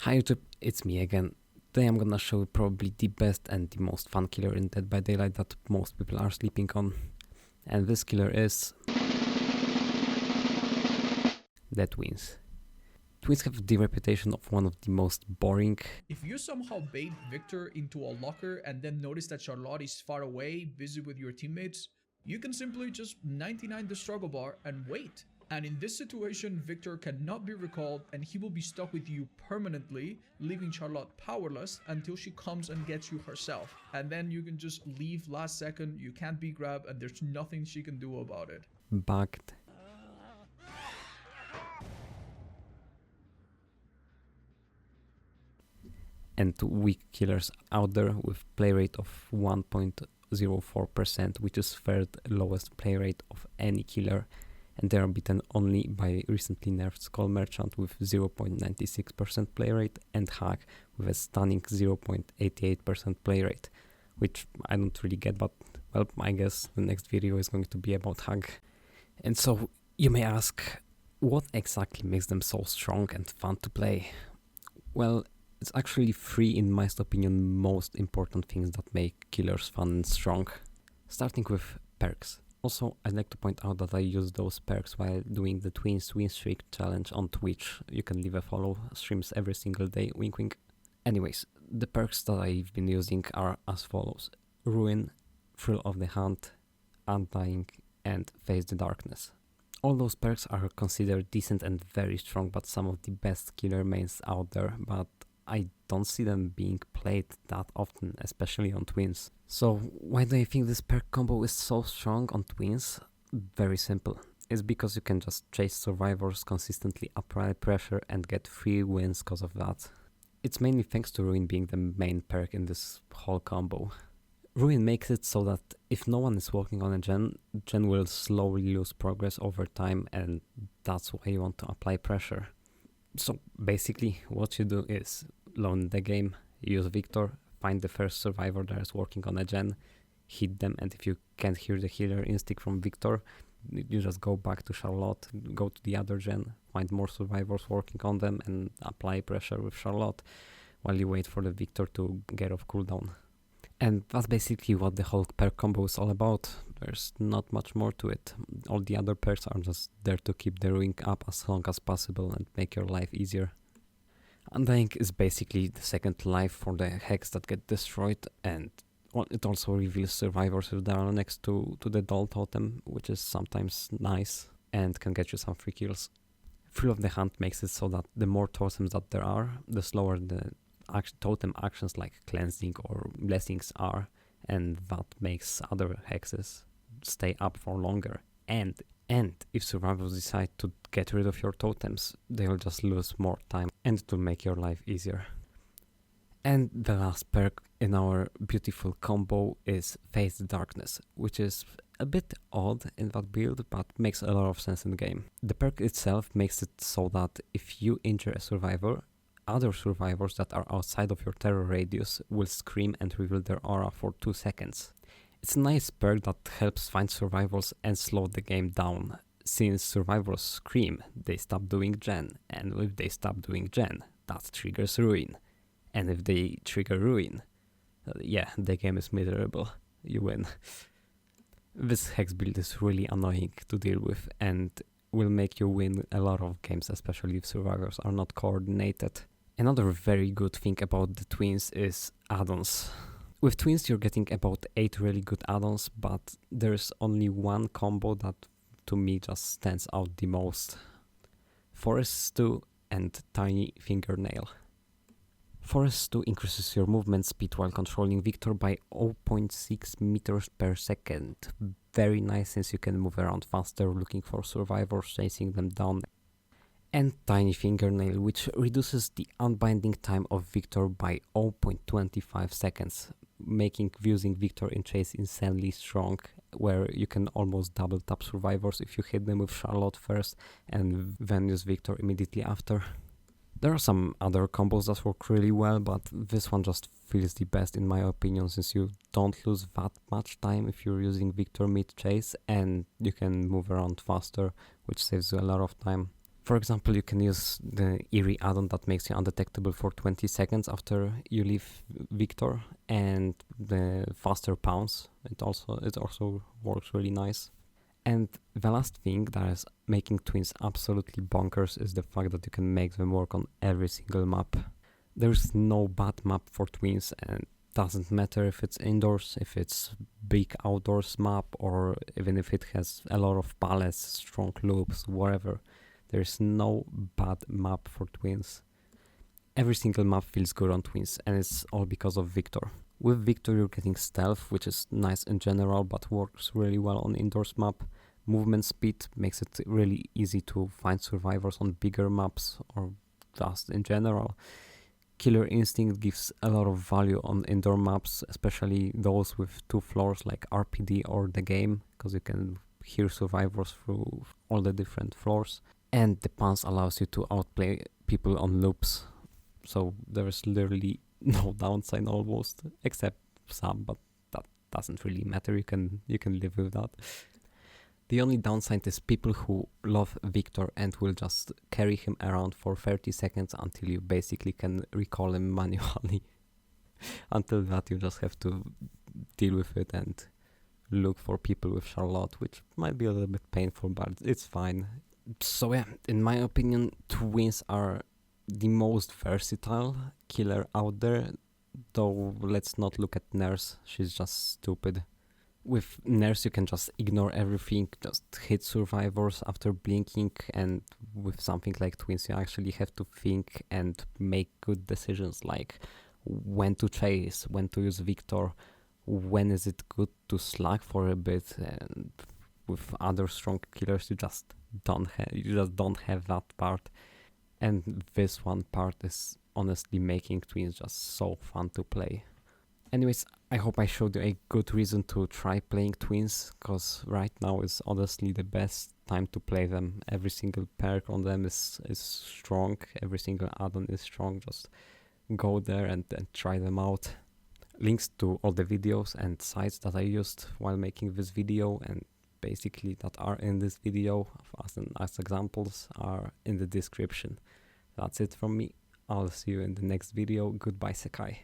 Hi YouTube, it's me again. Today I'm gonna show you probably the best and the most fun killer in Dead by Daylight that most people are sleeping on. And this killer is the twins. Twins have the reputation of one of the most boring. If you somehow bait Victor into a locker and then notice that Charlotte is far away, busy with your teammates, you can simply just 99 the struggle bar and wait. And in this situation, Victor cannot be recalled and he will be stuck with you permanently, leaving Charlotte powerless until she comes and gets you herself. And then you can just leave last second, you can't be grabbed, and there's nothing she can do about it. Bugged. And weak killers out there with play rate of 1.04%, which is third lowest play rate of any killer, and they are beaten only by recently nerfed Skull Merchant with 0.96% play rate and Hack with a stunning 0.88% play rate, which I don't really get, but well, I guess the next video is going to be about Hack. And so you may ask, what exactly makes them so strong and fun to play? Well, it's actually three, in my opinion, most important things that make killers fun and strong. Starting with perks. Also, I'd like to point out that I use those perks while doing the Twins Win Streak challenge on Twitch. You can leave a follow, streams every single day, wink wink. Anyways, the perks that I've been using are as follows: Ruin, Thrill of the Hunt, Undying, and Face the Darkness. All those perks are considered decent and very strong, but some of the best killer mains out there, but I don't see them being played that often, especially on Twins. So why do I think this perk combo is so strong on Twins? Very simple. It's because you can just chase survivors, consistently apply pressure and get free wins because of that. It's mainly thanks to Ruin being the main perk in this whole combo. Ruin makes it so that if no one is working on a gen will slowly lose progress over time, and that's why you want to apply pressure. So basically what you do is loan the game, use Victor, find the first survivor that is working on a gen, hit them, and if you can't hear the healer instinct from Victor, you just go back to Charlotte, go to the other gen, find more survivors working on them and apply pressure with Charlotte while you wait for the Victor to get off cooldown. And that's basically what the whole perk combo is all about. There's not much more to it. All the other perks are just there to keep the ruin up as long as possible and make your life easier. Undying is basically the second life for the hex that get destroyed, and it also reveals survivors if they are next to the doll totem, which is sometimes nice and can get you some free kills. Thrill of the Hunt makes it so that the more totems that there are, the slower the totem actions like cleansing or blessings are, and that makes other hexes stay up for longer. And if survivors decide to get rid of your totems, they will just lose more time and it will make your life easier. And the last perk in our beautiful combo is Face the Darkness, which is a bit odd in that build, but makes a lot of sense in the game. The perk itself makes it so that if you injure a survivor, other survivors that are outside of your terror radius will scream and reveal their aura for 2 seconds. It's a nice perk that helps find survivors and slow the game down. Since survivors scream, they stop doing gen, and if they stop doing gen, that triggers Ruin. And if they trigger Ruin, the game is miserable, you win. This hex build is really annoying to deal with and will make you win a lot of games, especially if survivors are not coordinated. Another very good thing about the Twins is add-ons. With Twins you're getting about 8 really good add-ons, but there's only one combo that to me just stands out the most. Forest Stew and Tiny Fingernail. Forest Stew increases your movement speed while controlling Victor by 0.6 meters per second. Very nice since you can move around faster looking for survivors, chasing them down. And Tiny Fingernail, which reduces the unbinding time of Victor by 0.25 seconds, making using Victor in chase insanely strong, where you can almost double tap survivors if you hit them with Charlotte first and then use Victor immediately after. There are some other combos that work really well, but this one just feels the best in my opinion, since you don't lose that much time if you're using Victor mid-chase and you can move around faster, which saves you a lot of time. For example, you can use the Eerie add-on that makes you undetectable for 20 seconds after you leave Victor, and the faster pounce. It also works really nice. And the last thing that is making twins absolutely bonkers is the fact that you can make them work on every single map. There's no bad map for twins, and doesn't matter if it's indoors, if it's big outdoors map, or even if it has a lot of pallets, strong loops, whatever. There's no bad map for twins. Every single map feels good on twins, and it's all because of Victor. With Victor you're getting stealth, which is nice in general, but works really well on indoors map. Movement speed makes it really easy to find survivors on bigger maps, or just in general. Killer Instinct gives a lot of value on indoor maps, especially those with 2 floors like RPD or the game, because you can hear survivors through all the different floors. And the pants allows you to outplay people on loops, so there's literally no downside almost, except some, but that doesn't really matter. You can live with that. The only downside is people who love Victor and will just carry him around for 30 seconds until you basically can recall him manually. Until that, you just have to deal with it and look for people with Charlotte, which might be a little bit painful, but it's fine. So yeah, in my opinion, twins are the most versatile killer out there, though let's not look at Nurse, she's just stupid. With Nurse you can just ignore everything, just hit survivors after blinking, and with something like twins you actually have to think and make good decisions, like when to chase, when to use Victor, when is it good to slack for a bit, and with other strong killers you just don't have that part. And this one part is honestly making twins just so fun to play. Anyways, I hope I showed you a good reason to try playing twins, cause right now is honestly the best time to play them. Every single perk on them is strong, every single add-on is strong. Just go there and try them out. Links to all the videos and sites that I used while making this video and basically that are in this video as examples are in the description. That's it from me. I'll see you in the next video. Goodbye, Sekai.